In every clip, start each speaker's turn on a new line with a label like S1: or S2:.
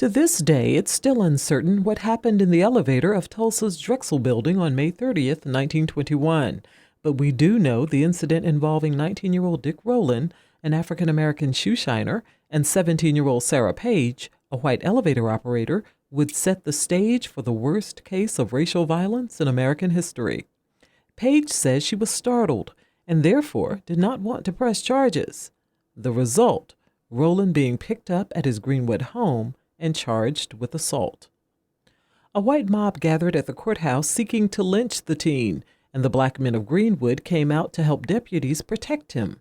S1: To this day, it's still uncertain what happened in the elevator of Tulsa's Drexel building on May 30th, 1921. But we do know the incident involving 19-year-old Dick Rowland, an African-American shoe shiner, and 17-year-old Sarah Page, a white elevator operator, would set the stage for the worst case of racial violence in American history. Page says she was startled and therefore did not want to press charges. The result, Rowland being picked up at his Greenwood home and charged with assault. A white mob gathered at the courthouse seeking to lynch the teen, and the black men of Greenwood came out to help deputies protect him.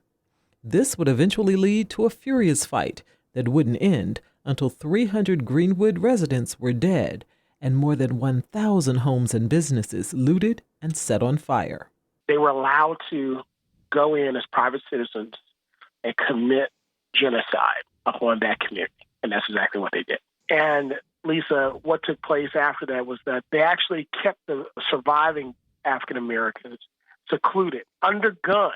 S1: This would eventually lead to a furious fight that wouldn't end until 300 Greenwood residents were dead and more than 1,000 homes and businesses looted and set on fire.
S2: They were allowed to go in as private citizens and commit genocide upon that community, and that's exactly what they did. And Lisa, what took place after that was that they actually kept the surviving African Americans secluded, under gun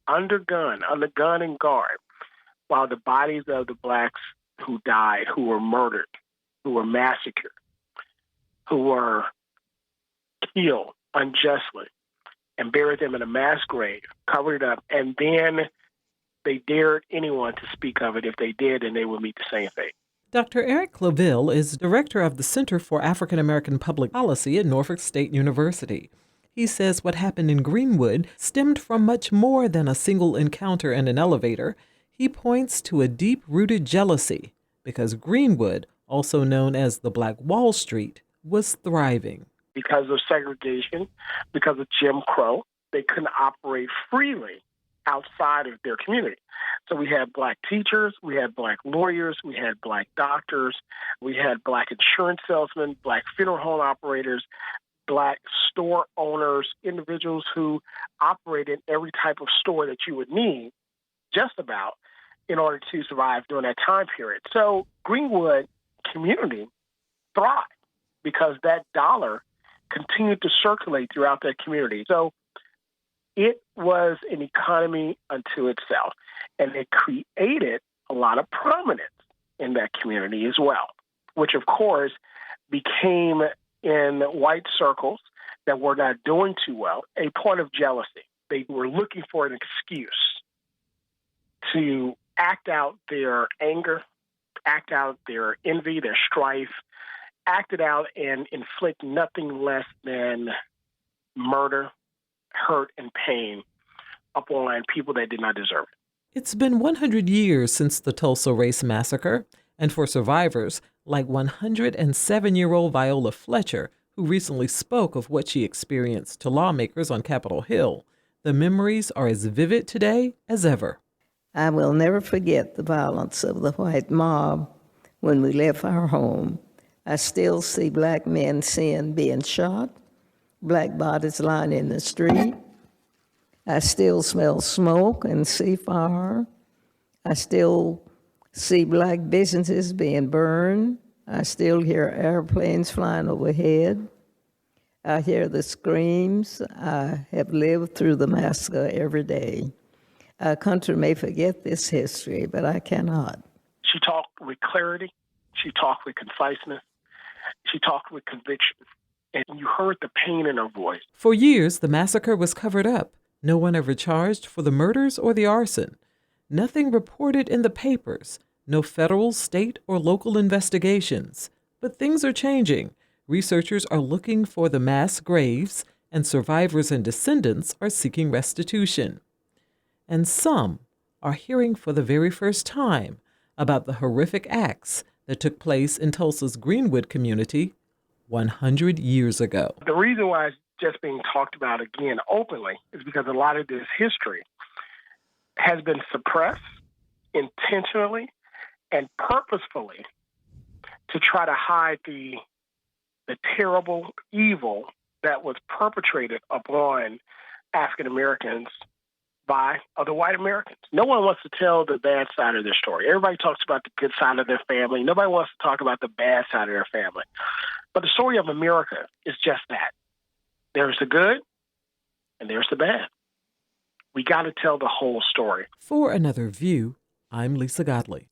S2: and guard, while the bodies of the blacks who died, who were murdered, who were massacred, who were killed unjustly, and buried them in a mass grave, covered it up, and then they dared anyone to speak of it. If they did, and they would meet the same fate.
S1: Dr. Eric Claville is director of the Center for African American Public Policy at Norfolk State University. He says what happened in Greenwood stemmed from much more than a single encounter in an elevator. He points to a deep-rooted jealousy because Greenwood, also known as the Black Wall Street, was thriving.
S2: Because of segregation, because of Jim Crow, they couldn't operate freely outside of their community. So we had black teachers, we had black lawyers, we had black doctors, we had black insurance salesmen, black funeral home operators, black store owners, individuals who operated every type of store that you would need, just about, in order to survive during that time period. So Greenwood community thrived because that dollar continued to circulate throughout that community. So it was an economy unto itself, and it created a lot of prominence in that community as well, which of course became, in white circles that were not doing too well, a point of jealousy. They were looking for an excuse to act out their anger, act out their envy, their strife, act it out and inflict nothing less than murder, hurt, and pain upon people that did not deserve it.
S1: It's been 100 years since the Tulsa Race Massacre, and for survivors like 107-year-old Viola Fletcher, who recently spoke of what she experienced to lawmakers on Capitol Hill, the memories are as vivid today as ever.
S3: I will never forget the violence of the white mob when we left our home. I still see black men being shot, black bodies lying in the street. I still smell smoke and see fire. I still see black businesses being burned. I still hear airplanes flying overhead. I hear the screams. I have lived through the massacre every day. Our country may forget this history, but I cannot.
S2: She talked with clarity. She talked with conciseness. She talked with conviction. And you heard the pain in her voice.
S1: For years, the massacre was covered up. No one ever charged for the murders or the arson. Nothing reported in the papers. No federal, state, or local investigations. But things are changing. Researchers are looking for the mass graves, and survivors and descendants are seeking restitution. And some are hearing for the very first time about the horrific acts that took place in Tulsa's Greenwood community 100 years ago.
S2: The reason why it's just being talked about again openly is because a lot of this history has been suppressed intentionally and purposefully to try to hide the terrible evil that was perpetrated upon African Americans by other white Americans. No one wants to tell the bad side of their story. Everybody talks about the good side of their family. Nobody wants to talk about the bad side of their family. But the story of America is just that. There's the good and there's the bad. We got to tell the whole story.
S1: For Another View, I'm Lisa Godley.